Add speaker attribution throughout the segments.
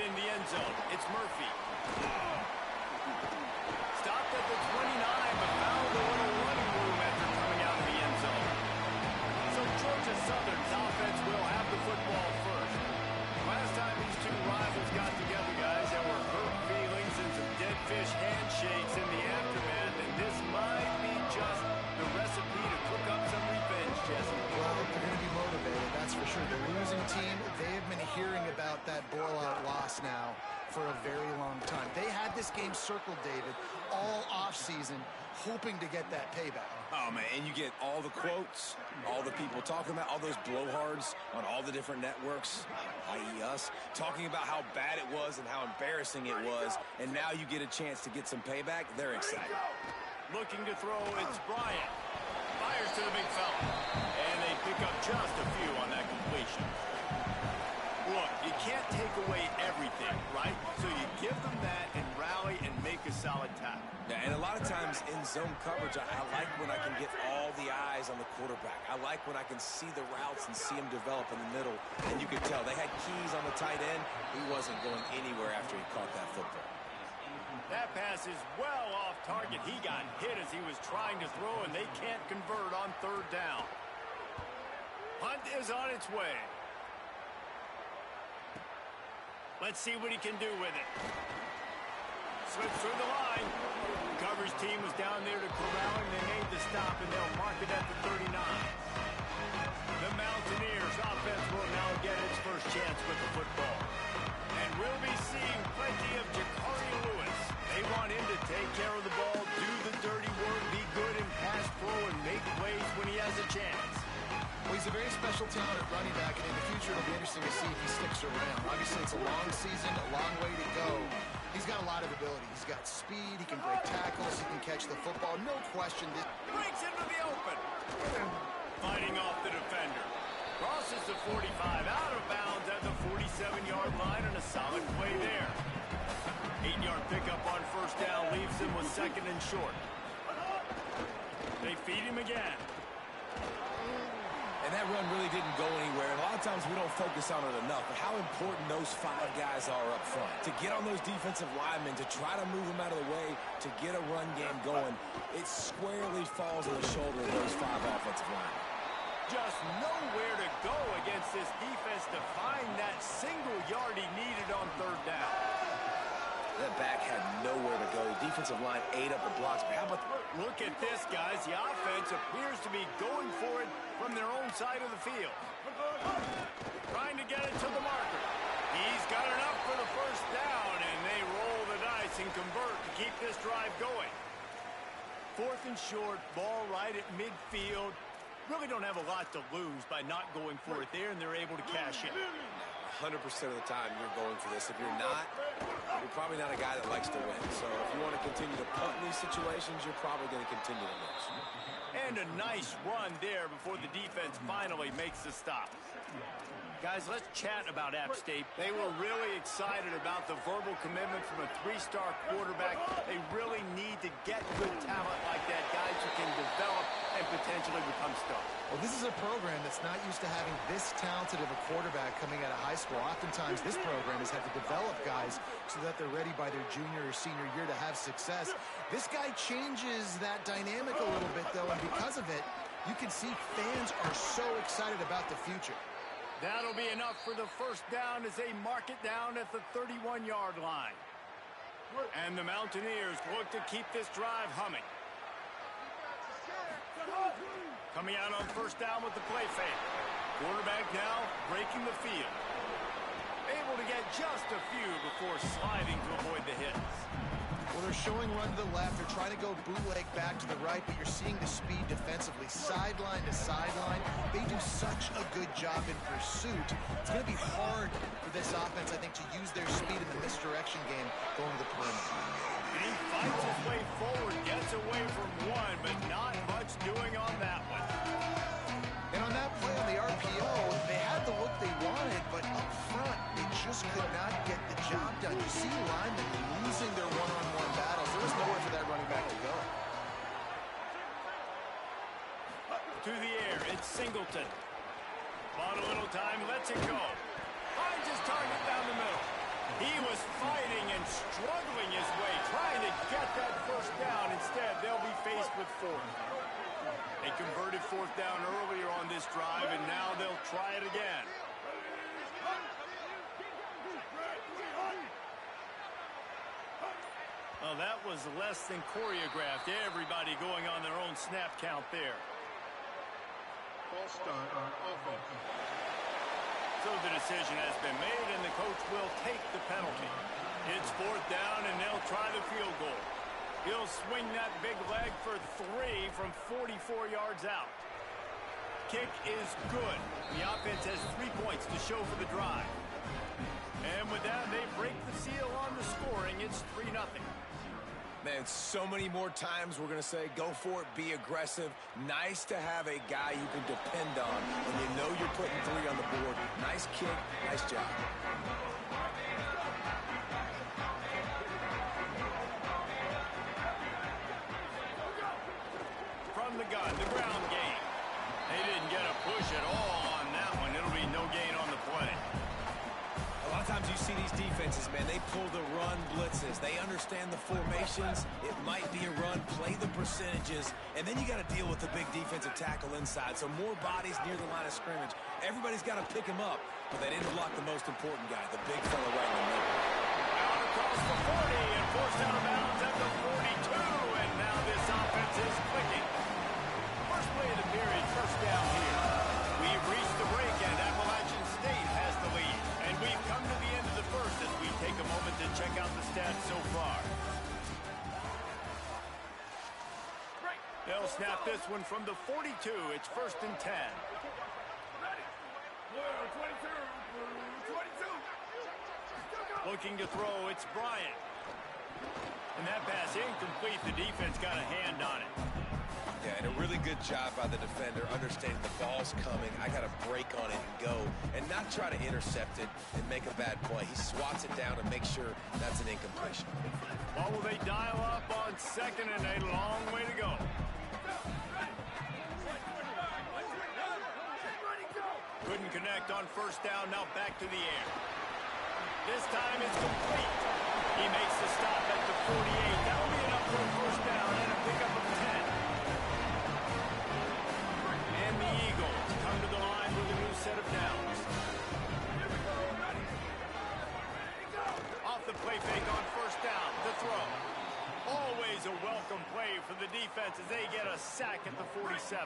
Speaker 1: in the end zone. It's Murphy. Stopped at the 29, but found a little running room after coming out of the end zone. So Georgia Southern's offense will have the football first. Last time these two rivals got together, guys, there were hurt feelings and some dead fish handshakes in the aftermath, and this might be just the recipe to cook up some revenge, Jesse.
Speaker 2: Well, they're going to be motivated, that's for sure. The losing team, they have been hearing about that blowout loss now for a very long time. They had this game circled, David, all offseason, hoping to get that payback.
Speaker 3: Oh, man, and you get all the quotes, all the people talking about, all those blowhards on all the different networks, i.e. us, talking about how bad it was and how embarrassing it was, and now you get a chance to get some payback. They're excited.
Speaker 1: Looking to throw, it's Bryant. Fires to the big fella. And they pick up just a few on that completion. Look, you can't take away everything, right? So you give them that and rally and make a solid tackle.
Speaker 3: Yeah, and a lot of times in zone coverage, I like when I can get all the eyes on the quarterback. I like when I can see the routes and see him develop in the middle. And you could tell they had keys on the tight end. He wasn't going anywhere after he caught that football.
Speaker 1: That pass is well off target. He got hit as he was trying to throw, and they can't convert on third down. Hunt is on its way. Let's see what he can do with it. Slips through the line. The coverage team was down there to corral him. They made the stop, and they'll mark it at the 39. The Mountaineers offense will now get its first chance with the football. And we'll be seeing plenty of Jakari Lewis. They want him to take care of the ball, do the dirty work, be good in pass pro, and make plays when he has a chance.
Speaker 2: Well, he's a very special talent at running back, and in the future it'll be interesting to see if he sticks around. Obviously, it's a long season, a long way to go. He's got a lot of ability. He's got speed, he can break tackles, he can catch the football. No question.
Speaker 1: Breaks into the open. Fighting off the defender. Crosses the 45, out of bounds at the 47-yard line, and a solid play there. 8-yard pickup on first down leaves him with second and short. They feed him again.
Speaker 3: And that run really didn't go anywhere. And a lot of times we don't focus on it enough, but how important those 5 guys are up front. To get on those defensive linemen, to try to move them out of the way, to get a run game going, it squarely falls on the shoulder of those 5 offensive linemen.
Speaker 1: Just nowhere to go against this defense to find that single yard he needed on third down.
Speaker 3: That back had nowhere to go. The defensive line ate up the blocks. But how about
Speaker 1: look at this, guys. The offense appears to be going for it from their own side of the field. Trying to get it to the marker. He's got enough for the first down, and they roll the dice and convert to keep this drive going. 4th and short, ball right at midfield. Really don't have a lot to lose by not going for it there, and they're able to cash in.
Speaker 3: 100% of the time you're going for this. If you're not, you're probably not a guy that likes to win. So if you want to continue to punt in these situations, you're probably going to continue to lose.
Speaker 1: And a nice run there before the defense finally makes the stop. Guys, let's chat about App State. They were really excited about the verbal commitment from a 3-star quarterback. They really need to get good talent like that, guys who can develop and potentially become stars.
Speaker 2: Well, this is a program that's not used to having this talented of a quarterback coming out of high school. Oftentimes, this program has had to develop guys so that they're ready by their junior or senior year to have success. This guy changes that dynamic a little bit, though, and because of it, you can see fans are so excited about the future.
Speaker 1: That'll be enough for the first down as they mark it down at the 31-yard line. And the Mountaineers look to keep this drive humming. Coming out on first down with the play fake. Quarterback now breaking the field. Able to get just a few before sliding to avoid the hits.
Speaker 2: Well, they're showing run to the left. They're trying to go bootleg back to the right, but you're seeing the speed defensively, sideline to sideline. They do such a good job in pursuit. It's going to be hard for this offense, I think, to use their speed in the misdirection game going to the perimeter.
Speaker 1: He fights his way forward, gets away from one, but not much doing on that one.
Speaker 2: And on that play on the RPO, they had the look they wanted, but up front, they just could not get the job done. You see linemen losing their one-on-one battles. There was nowhere for that running back to go.
Speaker 1: To the air, it's Singleton. Bought a little time, lets it go. Finds his target down the middle. He was fighting and struggling his way, trying to get that first down. Instead, they'll be faced with fourth. They converted fourth down earlier on this drive, and now they'll try it again. Well, that was less than choreographed. Everybody going on their own snap count there.
Speaker 4: False start on offense.
Speaker 1: So the decision has been made, and the coach will take the penalty. It's fourth down, and they'll try the field goal. He'll swing that big leg for 3 from 44 yards out. Kick is good. The offense has 3 points to show for the drive. And with that, they break the seal on the scoring. It's 3-0.
Speaker 3: Man, so many more times we're going to say, go for it, be aggressive. Nice to have a guy you can depend on when you know you're putting 3 on the board. Nice kick, nice job.
Speaker 1: From the gun, the ground game. They didn't get a push at all on that one. It'll be no gain on the play.
Speaker 3: A lot of times you see these defenses, man, they pull the run blitzes. They understand the formations. It might be a run, play the percentages, and then you got to deal with the big defensive tackle inside. So more bodies near the line of scrimmage. Everybody's got to pick him up, but they didn't block the most important guy, the big fella right in the middle.
Speaker 1: Out across the 40 and forced out of bounds at the 42, and now this offense is clicking. First play of the period, first down here. We've reached the break, and Appalachian State has the lead. And we've come to the end of the first as we take a moment to check out the stats so far. They'll snap this one from the 42. It's first and 10. Looking to throw, it's Bryant. And that pass incomplete. The defense got a hand on it.
Speaker 3: Yeah, and a really good job by the defender, understanding the ball's coming. I got to break on it and go, and not try to intercept it and make a bad play. He swats it down and makes sure that's an incompletion.
Speaker 1: Well, will they dial up on second and a long way to go? Couldn't connect on first down, now back to the air. This time it's complete. He makes the stop at the 48. That'll be enough for a first down and a pickup of 10. And the Eagles come to the line with a new set of downs. Off the play fake on first down, the throw. Always a welcome play for the defense as they get a sack at the 47.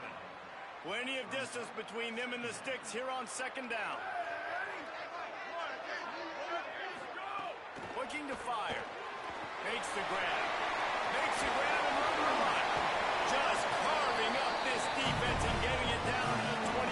Speaker 1: Plenty of distance between them and the sticks here on second down. Looking to fire. Makes the grab. Makes the grab and run the run. Just carving up this defense and getting it down to the 24.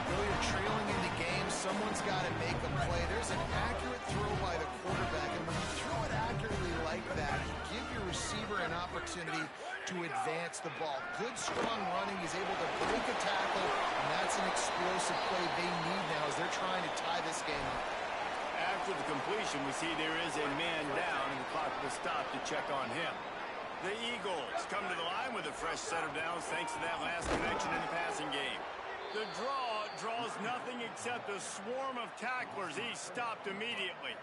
Speaker 2: Well, you're trailing in the game. Someone's got to make a play. There's an accurate throw by the quarterback, and when you throw it accurately like that, you give your receiver an opportunity to advance the ball. Good, strong running. He's able to break a tackle, and that's an explosive play they need now as they're trying to tie this game up.
Speaker 1: After the completion, we see there is a man down, and the clock will stop to check on him. The Eagles come to the line with a fresh set of downs thanks to that last connection in the passing game. The draw draws nothing except a swarm of tacklers. He stopped immediately.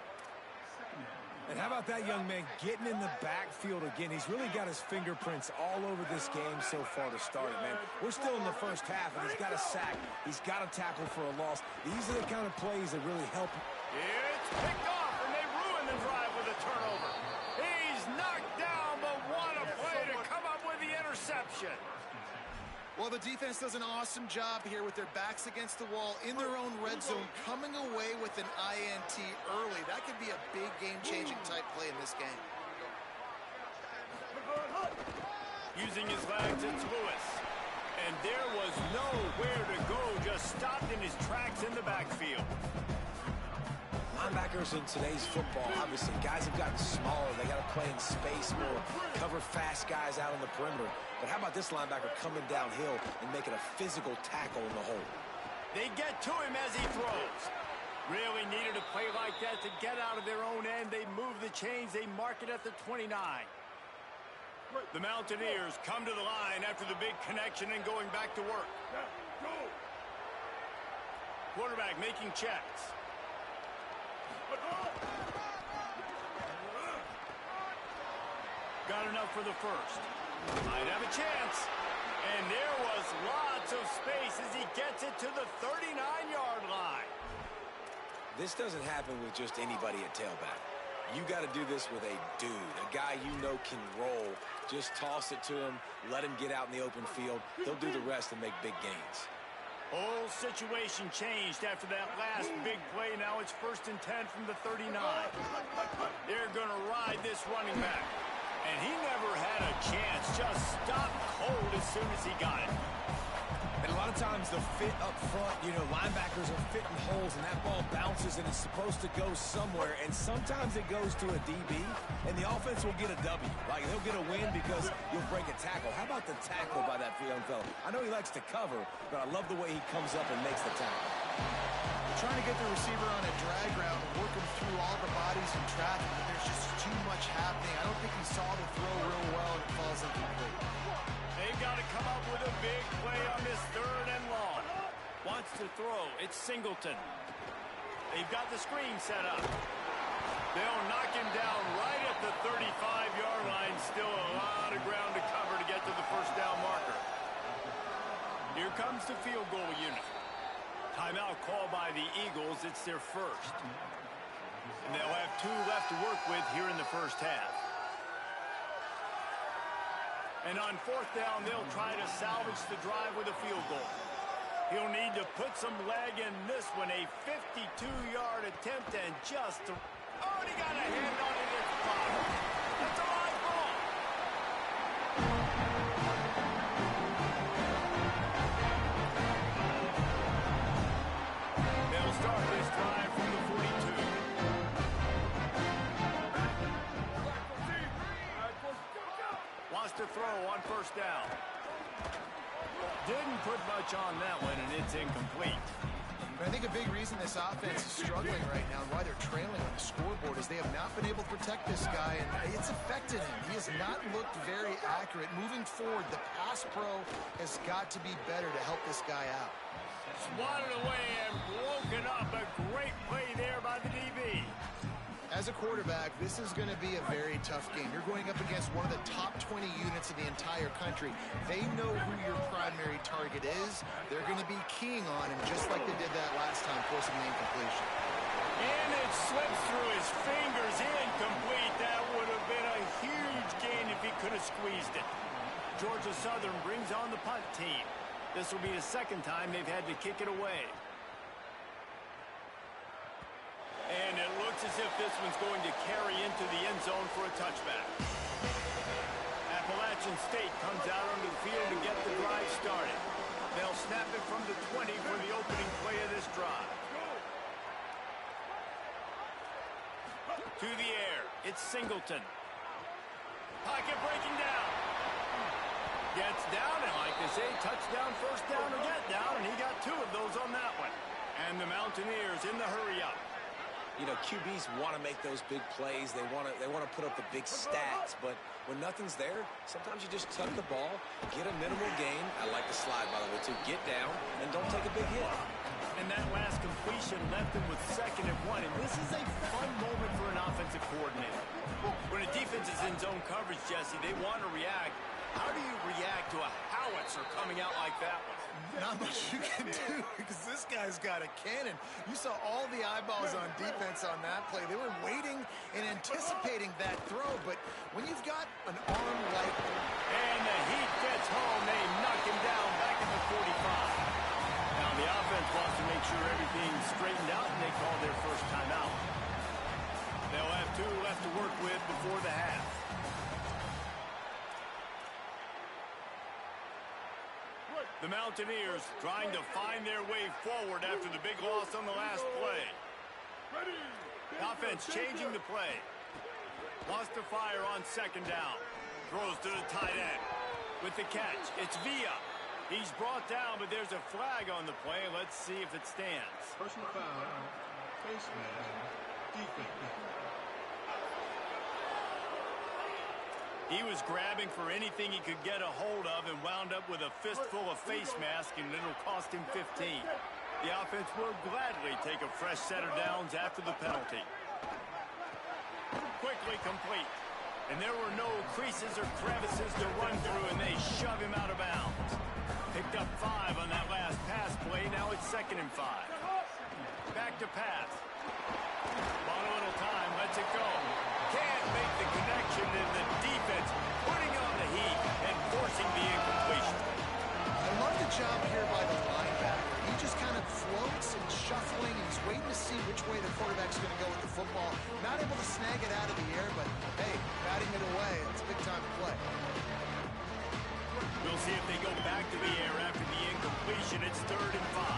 Speaker 3: And how about that young man getting in the backfield again? He's really got his fingerprints all over this game so far to start it, man. We're still in the first half, and he's got a sack. He's got a tackle for a loss. These are the kind of plays that really help.
Speaker 1: It's picked off, and they ruin the drive with a turnover. He's knocked down, but what a play to come up with the interception.
Speaker 2: Well, the defense does an awesome job here with their backs against the wall in their own red zone, coming away with an INT early. That could be a big game-changing type play in this game.
Speaker 1: Using his legs, it's Lewis. And there was nowhere to go, just stopped in his tracks in the backfield.
Speaker 3: Linebackers in today's football, obviously, guys have gotten smaller. They got to play in space more, cover fast guys out on the perimeter. But how about this linebacker coming downhill and making a physical tackle in the hole?
Speaker 1: They get to him as he throws. Really needed a play like that to get out of their own end. They move the chains. They mark it at the 29. The Mountaineers come to the line after the big connection and going back to work. Quarterback making checks. enough for the first. Might have a chance. And there was lots of space as he gets it to the 39-yard line.
Speaker 3: This doesn't happen with just anybody at tailback. You got to do this with a dude, a guy you know can roll. Just toss it to him, let him get out in the open field. He'll do the rest and make big gains.
Speaker 1: Whole situation changed after that last big play. Now it's 1st and 10 from the 39. They're going to ride this running back. And he never had a chance. Just stopped cold as soon as he got it.
Speaker 3: And a lot of times the fit up front, you know, linebackers are fitting holes and that ball bounces and it's supposed to go somewhere. And sometimes it goes to a DB and the offense will get a W. Like they'll get a win because you'll break a tackle. How about the tackle by that young fella? I know he likes to cover, but I love the way he comes up and makes the tackle.
Speaker 2: Trying to get the receiver on a drag route and work him through all the bodies in traffic, but there's just too much happening. I don't think he saw the throw real well and it falls incomplete.
Speaker 1: They've got to come up with a big play on this 3rd and long. Wants to throw. It's Singleton. They've got the screen set up. They'll knock him down right at the 35-yard line. Still a lot of ground to cover to get to the 1st down marker. Here comes the field goal unit. Timeout called by the Eagles. It's their first. And they'll have 2 left to work with here in the 1st half. And on 4th down, they'll try to salvage the drive with a field goal. He'll need to put some leg in this one. A 52-yard attempt and just... Oh, he got a hand on it. It's fouled. That's a live ball. They'll start this drive from the 42. Wants to throw on 1st down. Didn't put much on that one, and it's incomplete.
Speaker 2: But I think a big reason this offense is struggling right now and why they're trailing on the scoreboard is they have not been able to protect this guy, and it's affected him. He has not looked very accurate. Moving forward, the pass pro has got to be better to help this guy out.
Speaker 1: Swatted away and broken up. A great play there by the DB.
Speaker 2: As a quarterback, this is going to be a very tough game. You're going up against one of the top 20 units in the entire country. They know who your primary target is. They're going to be keying on him just like they did that last time, forcing the incompletion.
Speaker 1: And it slips through his fingers. Incomplete. That would have been a huge gain if he could have squeezed it. Georgia Southern brings on the punt team. This will be the 2nd time they've had to kick it away. And it looks as if this one's going to carry into the end zone for a touchback. Appalachian State comes out onto the field to get the drive started. They'll snap it from the 20 for the opening play of this drive. To the air, it's Singleton. Pocket breaking down. Gets down, and like they say, touchdown, 1st down, or get down, and he got 2 of those on that one. And the Mountaineers in the hurry-up.
Speaker 3: You know, QBs want to make those big plays. They want to put up the big stats. But when nothing's there, sometimes you just tuck the ball, get a minimal gain. I like the slide, by the way, too. Get down and don't take a big hit.
Speaker 1: And that last completion left him with 2nd and 1. And this is a fun moment for an offensive coordinator. When a defense is in zone coverage, Jesse, they want to react. How do you react to a howitzer coming out like that one?
Speaker 2: Not much you can do because this guy's got a cannon. You saw all the eyeballs on defense on that play. They were waiting and anticipating that throw, but when you've got an arm like...
Speaker 1: And the heat gets home. They knock him down back at the 45. Now the offense wants to make sure everything's straightened out, and they call their first timeout. They'll have 2 left to work with before the half. The Mountaineers trying to find their way forward after the big loss on the last play. The offense changing the play. Wants to fire on 2nd down. Throws to the tight end. With the catch, it's Villa. He's brought down, but there's a flag on the play. Let's see if it stands.
Speaker 4: Personal foul, face mask, defense.
Speaker 1: He was grabbing for anything he could get a hold of and wound up with a fistful of face mask, and it'll cost him 15. The offense will gladly take a fresh set of downs after the penalty. Quickly complete. And there were no creases or crevices to run through, and they shove him out of bounds. Picked up 5 on that last pass play. Now it's 2nd and 5. Back to pass. Bought a little time. Lets it go. Can't make the connection, and the defense putting on the heat and forcing the incompletion.
Speaker 2: I love the job here by the linebacker. He just kind of floats and shuffling, and he's waiting to see which way the quarterback's going to go with the football. Not able to snag it out of the air, but, hey, batting it away. It's a big time to play.
Speaker 1: We'll see if they go back to the air after the incompletion. It's 3rd and 5.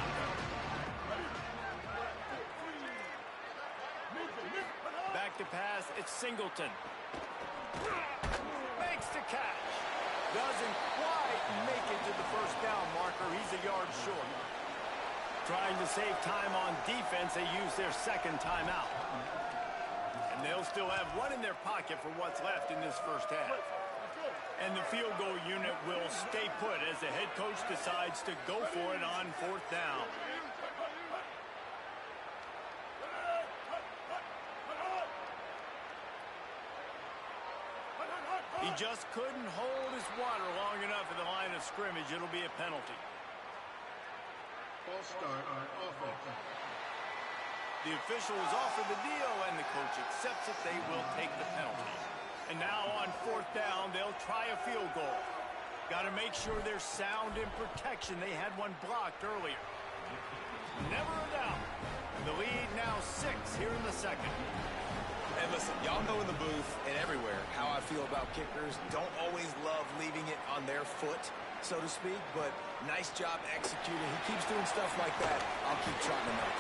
Speaker 1: Back to pass. It's Singleton. Makes the catch. Doesn't quite make it to the first down marker. He's a yard short. Trying to save time on defense, they use their 2nd timeout. And they'll still have 1 in their pocket for what's left in this first half. And the field goal unit will stay put as the head coach decides to go for it on 4th down. He just couldn't hold his water long enough at the line of scrimmage. It'll be a penalty.
Speaker 4: False start on offense.
Speaker 1: The official is offered the deal, and the coach accepts it. They will take the penalty. And now on 4th down, they'll try a field goal. Got to make sure they're sound in protection. They had one blocked earlier. Never a doubt. The lead now 6 here in the 2nd.
Speaker 3: And listen, y'all know in the booth and everywhere how I feel about kickers. Don't always love leaving it on their foot, so to speak, but nice job executing. He keeps doing stuff like that. I'll keep trotting him out.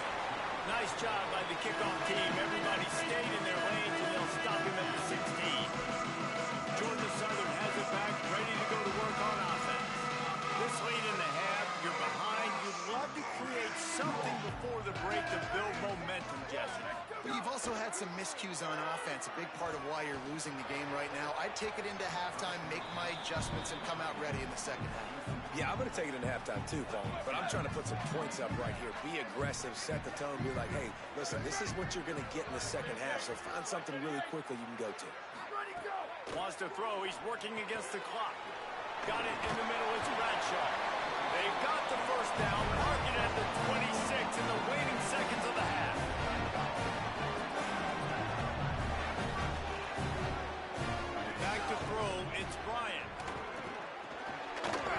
Speaker 1: Nice job by the kickoff team. Everybody stayed in their lanes, and they'll stop him at the 16. Georgia Southern has it back, ready to go to work on offense. This late in the half, you're behind. You'd love to create something before the break to build momentum, Jesse.
Speaker 2: But you've also had some miscues on offense, a big part of why you're losing the game right now. I'd take it into halftime, make my adjustments, and come out ready in the 2nd half.
Speaker 3: Yeah, I'm going to take it into halftime too, Paul. But I'm trying to put some points up right here. Be aggressive, set the tone, be like, hey, listen, this is what you're going to get in the 2nd half, so find something really quickly you can go to.
Speaker 1: Wants to throw. He's working against the clock. Got it in the middle. It's Bradshaw. They've got the first down. Mark it at the 26 in the waning seconds of the half. Back to throw. It's Bryant.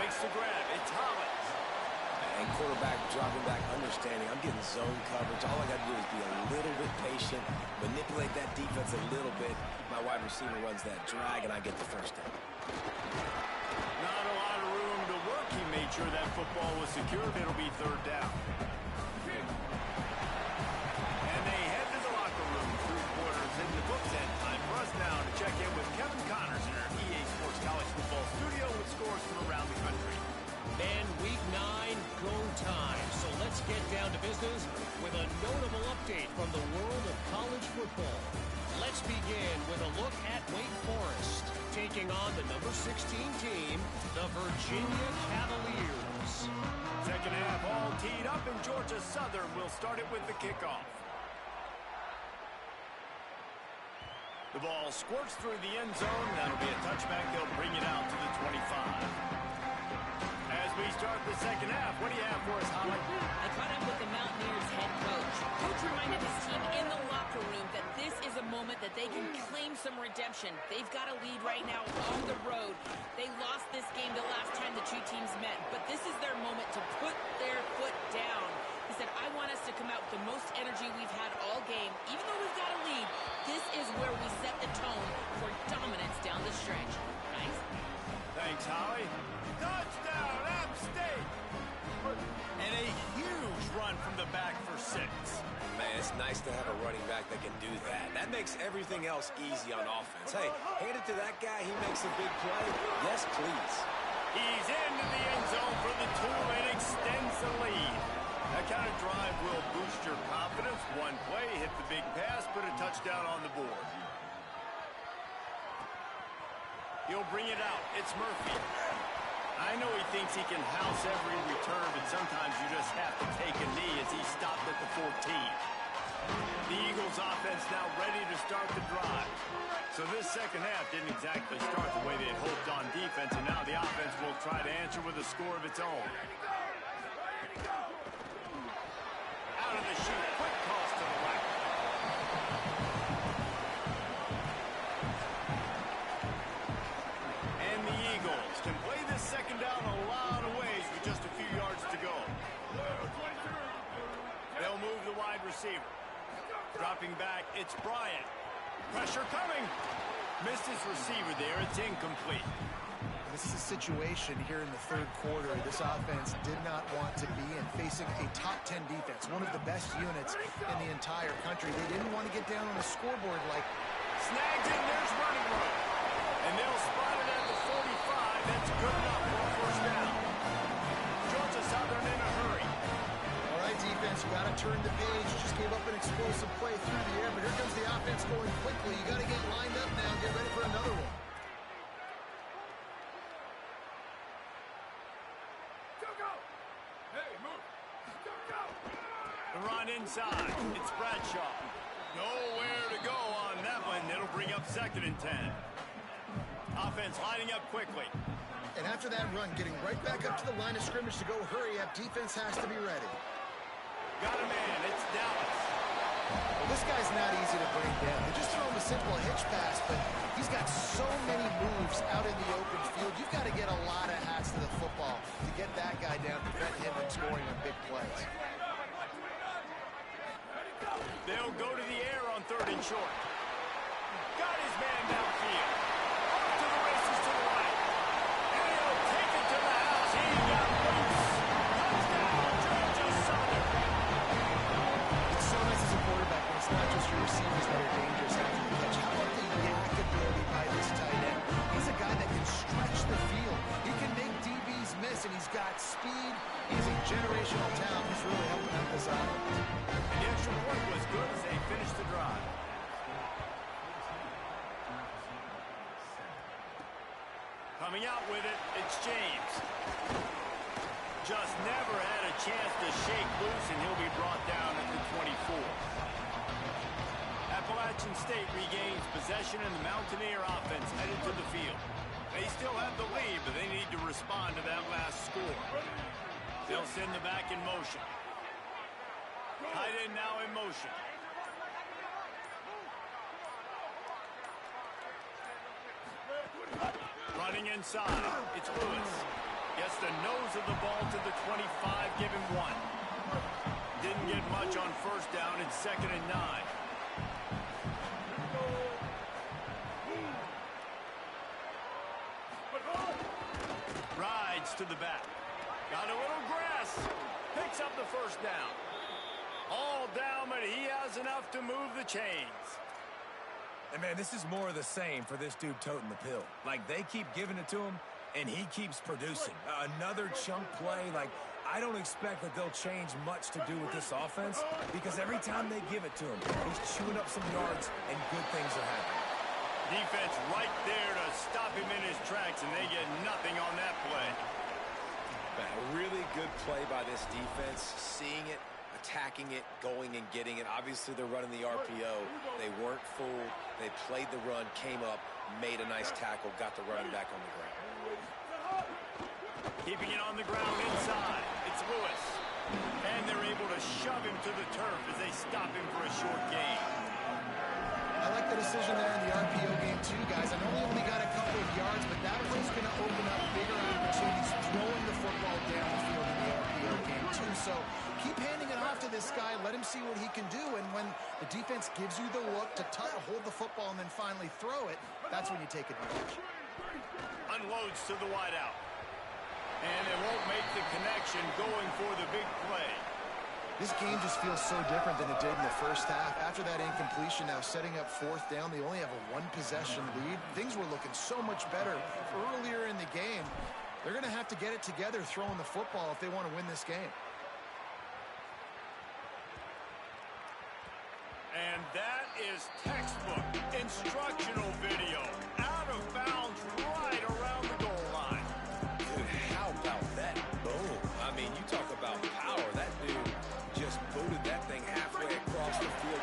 Speaker 1: Makes the grab. It's Hollins.
Speaker 3: And quarterback dropping back, understanding. I'm getting zone coverage. All I got to do is be a little bit patient, manipulate that defense a little bit. My wide receiver runs that drag, and I get the first down.
Speaker 1: Not a lot of room to work. He made sure that football was secured. It'll be 3rd down. And they head to the locker room. 3 quarters in the books, and time for us now to check in with Kevin Connors in our EA Sports College Football Studio with scores from around the country.
Speaker 5: And week 9, go time. So let's get down to business with a notable update from the world of college football. Let's begin with a look at Wake Forest, taking on the number 16 team, the Virginia Cavaliers.
Speaker 1: 2nd half all teed up, and Georgia Southern will start it with the kickoff. The ball squirts through the end zone. That'll be a touchback. They'll bring it out to the 25. As we start the 2nd half, what do you have for us, Holly?
Speaker 6: I caught up with the Mountaineers head coach. Coach reminded his team in the locker room that this is a moment that they can claim some redemption. They've got a lead right now on the road. They lost this game the last time the 2 teams met, but this is their moment to put their foot down. He said, I want us to come out with the most energy we've had all game. Even though we've got a lead, this is where we set the tone for dominance down the stretch. Nice.
Speaker 1: Thanks, Holly. Touchdown, App State! And a huge run from the back for 6.
Speaker 3: Man, it's nice to have a running back that can do that. That makes everything else easy on offense. Hey, hand it to that guy. He makes a big play. Yes, please.
Speaker 1: He's into the end zone for the 2 and extends the lead. That kind of drive will boost your confidence. One play, hit the big pass, put a touchdown on the board. He'll bring it out. It's Murphy. I know he thinks he can house every return, but sometimes you just have to take a knee as he stopped at the 14. The Eagles offense now ready to start the drive. So this second half didn't exactly start the way they had hoped on defense, and now the offense will try to answer with a score of its own. Out of the chute, quick toss to the right. And the Eagles can play this second down a lot of ways with just a few yards to go. They'll move the wide receiver. Dropping back, it's Bryant. Pressure coming. Missed his receiver there. It's incomplete.
Speaker 2: This is a situation here in the third quarter this offense did not want to be in, facing a top 10 defense, one of the best units in the entire country. They didn't want to get down on the scoreboard like...
Speaker 1: Snagged in, there's running room. And they'll spot it at the 45. That's good enough for a first down. Georgia Southern in a hurry.
Speaker 2: All right, defense, you got to turn the page. You just gave up an explosive play through the air, but here comes the offense going quickly. You got to get lined up now and get ready for another one.
Speaker 1: The run inside. It's Bradshaw. Nowhere to go on that one. It'll bring up 2nd and 10. Offense lining up quickly.
Speaker 2: And after that run, getting right back up to the line of scrimmage to go hurry up, defense has to be ready.
Speaker 1: Got a man. It's Dallas.
Speaker 2: Well, this guy's not easy to bring down. They just throw him a simple hitch pass, but he's got so many moves out in the open field. You've got to get a lot of hats to the football to get that guy down, prevent him from scoring on big plays.
Speaker 1: They'll go to the air on 3rd and short. Got his man downfield. Off to the races to the right. And he'll take it to the house. He got loose. Touchdown, Georgia Southern.
Speaker 2: It's so nice as a quarterback when it's not just your receivers that are dangerous after the catch. How about the yak ability by this tight end? He's a guy that can stretch the field. He can make DBs miss, and he's got speed. He's a generational talent. He's really helping out this offense.
Speaker 1: And the extra point was good as they finished the drive. Coming out with it, it's James. Just never had a chance to shake loose, and he'll be brought down at the 24. Appalachian State regains possession, and the Mountaineer offense headed to the field. They still have the lead, but they need to respond to that last score. They'll send the back in motion. Tight end now in motion. Running inside. It's Lewis. Gets the nose of the ball to the 25. Give him 1. Didn't get much on first down. It's 2nd and 9. Rides to the back. Got a little grass. Picks up the first down. All down, but he has enough to move the chains.
Speaker 3: And, man, this is more of the same for this dude toting the pill. Like, they keep giving it to him, and he keeps producing. Another chunk play. Like, I don't expect that they'll change much to do with this offense because every time they give it to him, he's chewing up some yards, and good things are happening.
Speaker 1: Defense right there to stop him in his tracks, and they get nothing on that play.
Speaker 7: A really good play by this defense, seeing it, attacking it, going and getting it. Obviously, they're running the RPO. They weren't fooled. They played the run, came up, made a nice tackle, got the running back on the ground.
Speaker 1: Keeping it on the ground inside. It's Lewis. And they're able to shove him to the turf as they stop him for a short gain.
Speaker 2: I like the decision there in the RPO game too, guys. I know they only got a couple of yards, but that play's going to open up bigger opportunities throwing the football down the field in the RPO game too. So keep handing it off to this guy. Let him see what he can do. And when the defense gives you the look to hold the football and then finally throw it, that's when you take advantage.
Speaker 1: Unloads to the wideout. And it won't make the connection going for the big play.
Speaker 2: This game just feels so different than it did in the first half. After that incompletion, now setting up 4th down, they only have a 1-possession lead. Things were looking so much better earlier in the game. They're going to have to get it together throwing the football if they want to win this game.
Speaker 1: And that is textbook instructional video. Out of bounds right around the goal line.
Speaker 7: Dude, how about that? Boom. I mean, you talk about power. That dude just booted that thing halfway across the field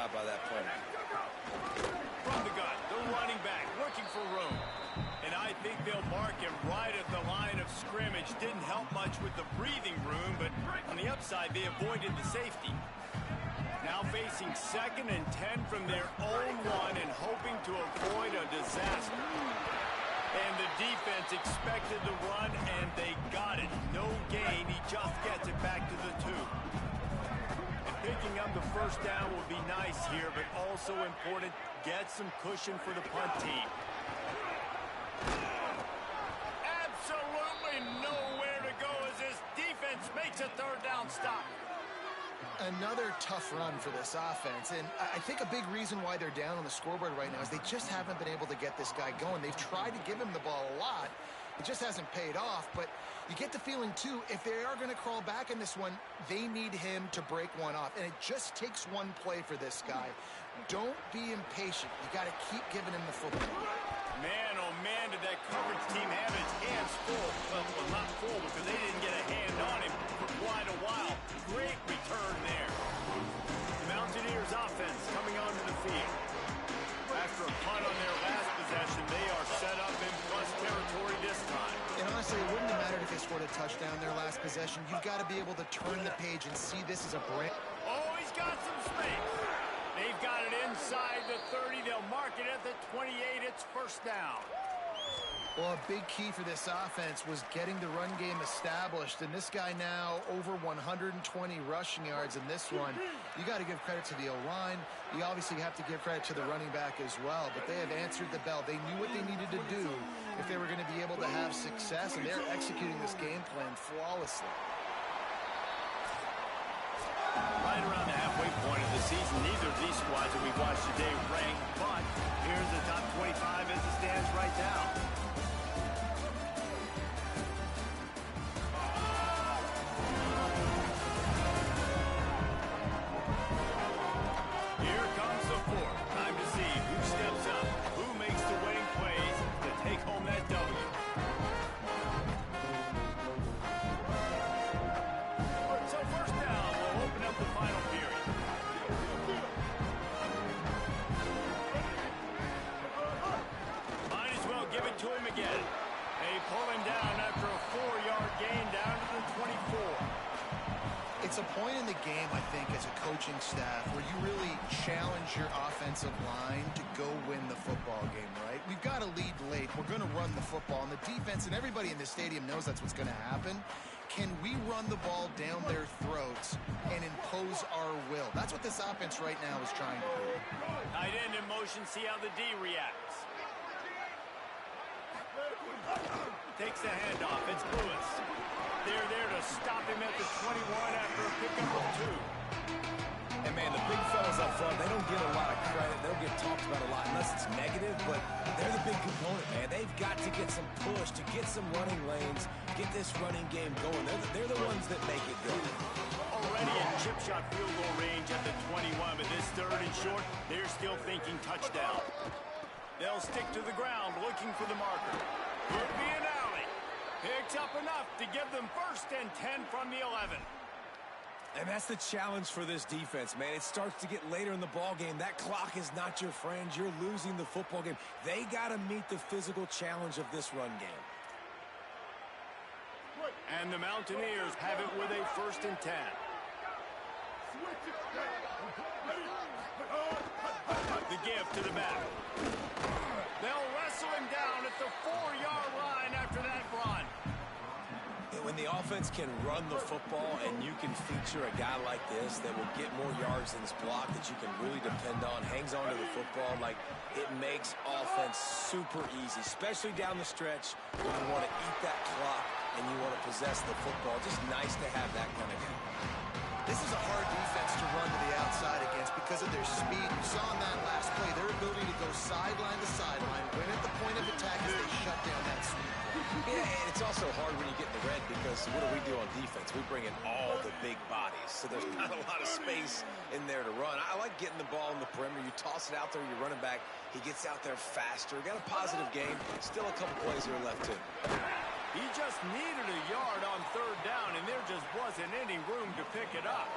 Speaker 7: job by that punter.
Speaker 1: From the gun, the running back looking for room. And I think they'll mark him right at the line of scrimmage. Didn't help much with the breathing room, but on the upside, they avoided the safety. Now facing 2nd and 10 from their own 1 and hoping to avoid a disaster. And the defense expected the run, and they got it. No gain. He just gets it back to the 2. And picking up the first down will be nice here, but also important. Get some cushion for the punt team. Absolutely nowhere to go as this defense makes a 3rd down stop.
Speaker 2: Another tough run for this offense, and I think a big reason why they're down on the scoreboard right now is they just haven't been able to get this guy going. They've tried to give him the ball a lot. It just hasn't paid off, but you get the feeling, too, if they are going to crawl back in this one, they need him to break one off, and it just takes one play for this guy. Don't be impatient. You got to keep giving him the football.
Speaker 1: Man, oh man, did that coverage team have its hands full. Well, not full because they didn't get a hand on him for quite a while. Great return there. The Mountaineers offense coming onto the field. After a punt on their last possession, they are set up in plus territory this time.
Speaker 2: And honestly, it wouldn't have mattered if they scored a touchdown their last possession. You've got to be able to turn the page and see this as a brand.
Speaker 1: Oh, he's got some space. They've got it inside the 30. They'll mark it at the 28. It's 1st down.
Speaker 2: Well, a big key for this offense was getting the run game established. And this guy now over 120 rushing yards in this one. You got to give credit to the O-line. You obviously have to give credit to the running back as well. But they have answered the bell. They knew what they needed to do if they were going to be able to have success. And they're executing this game plan flawlessly.
Speaker 1: Right around the halfway point of the season, neither of these squads that we've watched today rank, but here's the top 25 as it stands right now. Here comes the 4th. Time to see who steps up, who makes the winning plays to take home that W. So 1st down will open up the final period. Might as well give it to him again. They pull him down after a 4-yard gain down to the 24.
Speaker 2: It's a point in the game, I think, as a coaching staff where you really challenge your offensive line to go win the football game, right? We've got to lead late. We're going to run the football, and the defense and everybody in the stadium knows that's what's going to happen. Can we run the ball down their throats and impose our will? That's what this offense right now is trying to do.
Speaker 1: Tight end in motion, see how the D reacts. Takes the handoff, it's Lewis. They're there to stop him at the 21 after a pickup of 2.
Speaker 3: And man, the big fellas up front, they don't get a lot of credit. They don't get talked about a lot unless it's negative, but they're the big component, man. They've got to get some push, to get some running lanes, get this running game going. They're the ones that make it go.
Speaker 1: Already in chip shot field goal range at the 21, but this 3rd and short, they're still thinking touchdown. They'll stick to the ground looking for the marker. Could be an alley. Picks up enough to give them 1st and 10 from the 11.
Speaker 3: And that's the challenge for this defense, man. It starts to get later in the ball game. That clock is not your friend. You're losing the football game. They got to meet the physical challenge of this run game.
Speaker 1: And the Mountaineers have it with a 1st and 10. The give to the back. They'll wrestle him down at the 4-yard line after that run.
Speaker 3: When the offense can run the football and you can feature a guy like this that will get more yards than this block that you can really depend on, hangs on to the football, like it makes offense super easy, especially down the stretch when you want to eat that clock and you want to possess the football. Just nice to have that kind of game.
Speaker 2: This is a hard defense to run to the outside against because of their speed. You saw in that last play their ability to go sideline to sideline, win at the point of attack as they shut down that sweep.
Speaker 3: Yeah, and it's also hard when you get in the red because what do on defense? We bring in all the big bodies, so there's not a lot of space in there to run. I like getting the ball in the perimeter. You toss it out there, you're running back. He gets out there faster. Got a positive game. Still a couple plays here left, too.
Speaker 1: He just needed a yard on 3rd down, and there just wasn't any room to pick it up.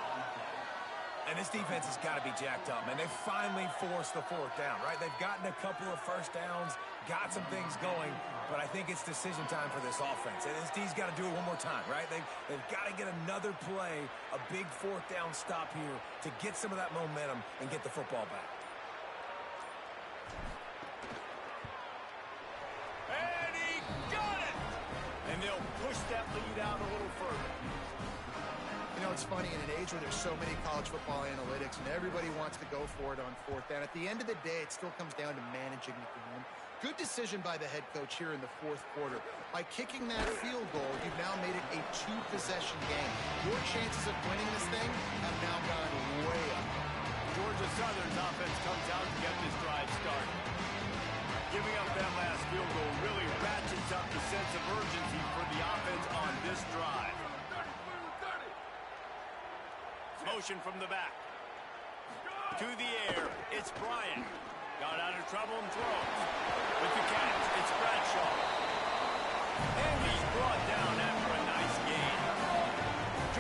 Speaker 3: And this defense has got to be jacked up, man. They finally forced the fourth down, right? They've gotten a couple of first downs, got some things going, but I think it's decision time for this offense. And this D's got to do it one more time, right? They've got to get another play, a big fourth down stop here to get some of that momentum and get the football back.
Speaker 1: And he got it! And they'll push that lead out a little further.
Speaker 2: You know, it's funny, in an age where there's so many college football analytics and everybody wants to go for it on fourth down, at the end of the day, it still comes down to managing the game. Good decision by the head coach here in the fourth quarter. By kicking that field goal, you've now made it a two-possession game. Your chances of winning this thing have now gone way up.
Speaker 1: Georgia Southern's offense comes out to get this drive started. Giving up that last field goal really ratchets up the sense of urgency for the offense on this drive. Motion from the back. To the air, it's Bryant. Got out of trouble and throws. With the catch, it's Bradshaw. And he's brought down after a nice gain.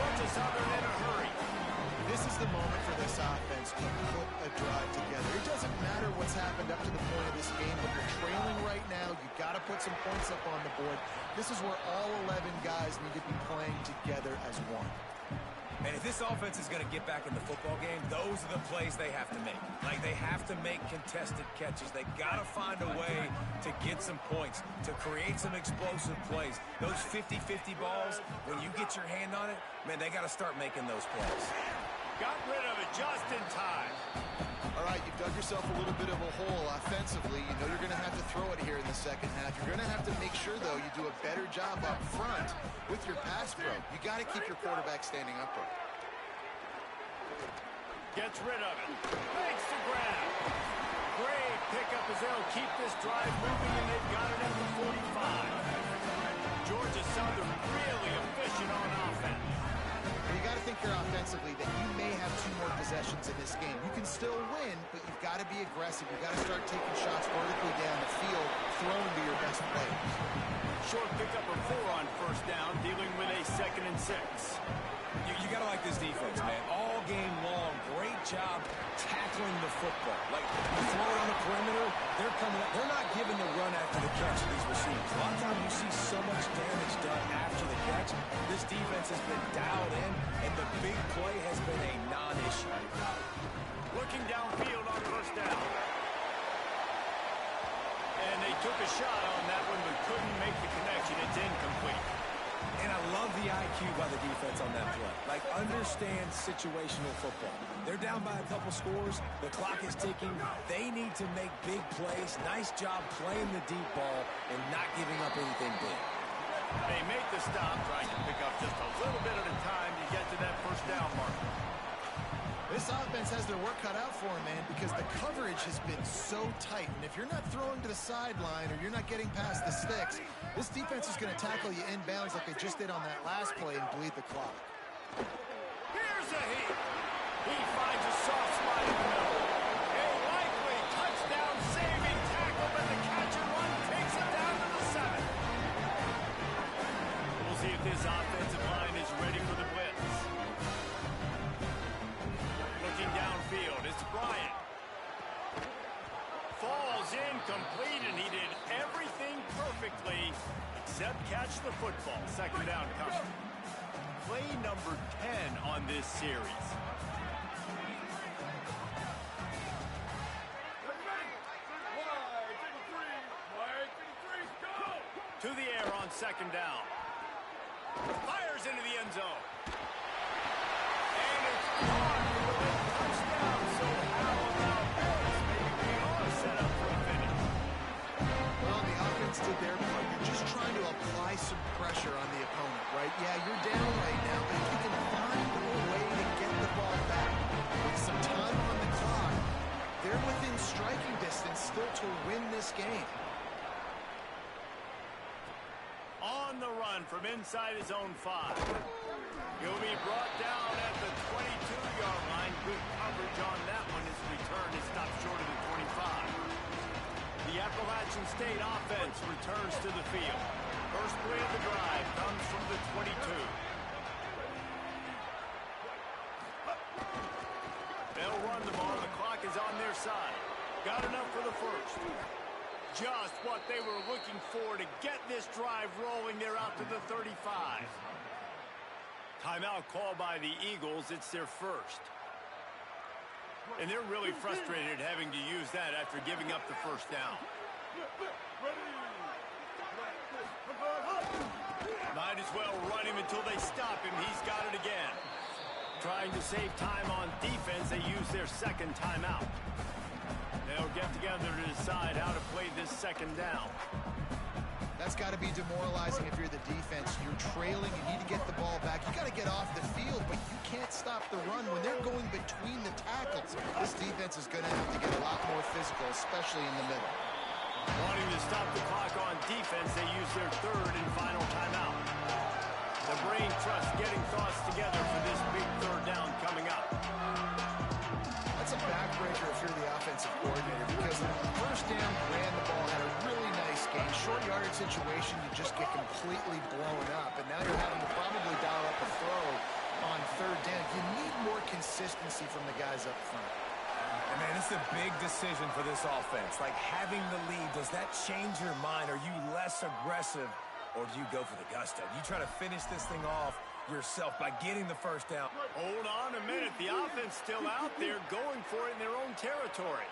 Speaker 1: Georgia Southern in a hurry.
Speaker 2: This is the moment for this offense to put a drive together. It doesn't matter what's happened up to the point of this game. When you're trailing right now, you got to put some points up on the board. This is where all 11 guys need to be playing together as one.
Speaker 3: And if this offense is going to get back in the football game, those are the plays they have to make. Like, they have to make contested catches. They got to find a way to get some points, to create some explosive plays. Those 50-50 balls, when you get your hand on it, man, they got to start making those plays.
Speaker 1: Got rid of it just in time.
Speaker 2: All right, you've dug yourself a little bit of a hole offensively. You know you're going to have to throw it here in the second half. You're going to have to make sure, though, you do a better job up front with your pass pro. You got to keep your quarterback standing upright.
Speaker 1: Gets rid of it. Makes the grab. Great pickup as they'll keep this drive moving, and they've got it at the 45. Georgia Southern really efficient on offense.
Speaker 2: You got to think here offensively that you may have two more possessions in this game. You can still win, but you've got to be aggressive. You've got to start taking shots vertically down the field, throwing to your best players.
Speaker 1: Short pickup of 4 on first down, dealing with a 2nd and 6.
Speaker 3: You got to like this defense, man. All game long, great job tackling the football. Like, you throw it on the perimeter, they're coming up. They're not giving the run after the catch to these receivers. A lot of times you see so much damage done after the catch. This defense has been dialed in, and the big play has been a non-issue.
Speaker 1: Looking downfield on first down. And they took a shot on that one, but couldn't make the connection. It's incomplete.
Speaker 3: And I love the IQ by the defense on that play. Like, understand situational football. They're down by a couple scores. The clock is ticking. They need to make big plays. Nice job playing the deep ball and not giving up anything big.
Speaker 1: They make the stop, trying to pick up just a little bit at a time to get to that first down marker.
Speaker 2: This offense has their work cut out for them, man, because the coverage has been so tight. And if you're not throwing to the sideline or you're not getting past the sticks, this defense is going to tackle you inbounds like they just did on that last play and bleed the clock.
Speaker 1: Here's a hit. He finds a soft spot in the middle. A likely touchdown-saving tackle, but the catcher run takes it down to the 7. We'll see if this offensive line is ready for the blitz. Looking downfield, it's Bryant. Falls incomplete, and he did everything perfectly except catch the football. 2nd down coming. Play number 10 on this series. To the air on 2nd down. Fires into the end zone. And it's gone for the touchdown. So how about this? Maybe we are set up for a finish.
Speaker 2: Well, the offense did their part. You're just trying to apply some pressure on the opponent, right? Yeah, you're down right now, but if you can find a way to get the ball back with some time on the clock, they're within striking distance still to win this game.
Speaker 1: On the run from inside his own 5. He'll be brought down at the 22-yard line. Good coverage on that one. His return is stopped short of the 25. The Appalachian State offense returns to the field. First play of the drive comes from the 22. run the ball. The clock is on their side. Got enough for the first. Just what they were looking for to get this drive rolling. They're out to the 35. Timeout called by the Eagles. It's their first. And they're really frustrated having to use that after giving up the first down. Might as well run him until they stop him. He's got it again. Trying to save time on defense, they use their second timeout. They'll get together to decide how to play this second down.
Speaker 2: That's got to be demoralizing if you're the defense. You're trailing, you need to get the ball back. You got to get off the field, but you can't stop the run when they're going between the tackles. This defense is going to have to get a lot more physical, especially in the middle.
Speaker 1: Wanting to stop the clock on defense, they use their third and final timeout. The brain trust getting thoughts together for this big third down coming up.
Speaker 2: That's a backbreaker if you're the offensive coordinator, because first down, ran the ball, had a really nice game. Short yardage situation, you just get completely blown up, and now you're having to probably dial up a throw on third down. You need more consistency from the guys up front.
Speaker 3: And man, it's a big decision for this offense. Like, having the lead, does that change your mind? Are you less aggressive, or do you go for the gusto? Do you try to finish this thing off yourself by getting the first down?
Speaker 1: Hold on a minute. The offense still out there going for it in their own territory.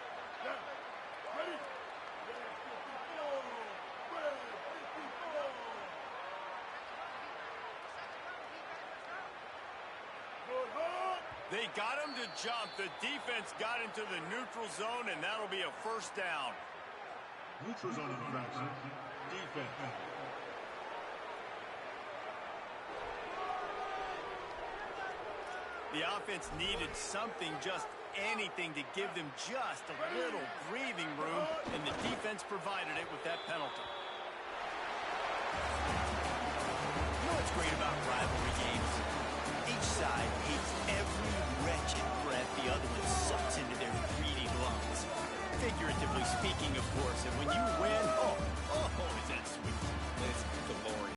Speaker 1: They got him to jump. The defense got into the neutral zone, and that'll be a first down.
Speaker 4: Neutral zone infraction. Defense.
Speaker 1: The offense needed something, just anything, to give them just a little breathing room, and the defense provided it with that penalty.
Speaker 8: You know what's great about rivalry games? Each side hates every wretched breath the other one sucks into their greedy lungs. Figuratively speaking, of course, and when you win, oh,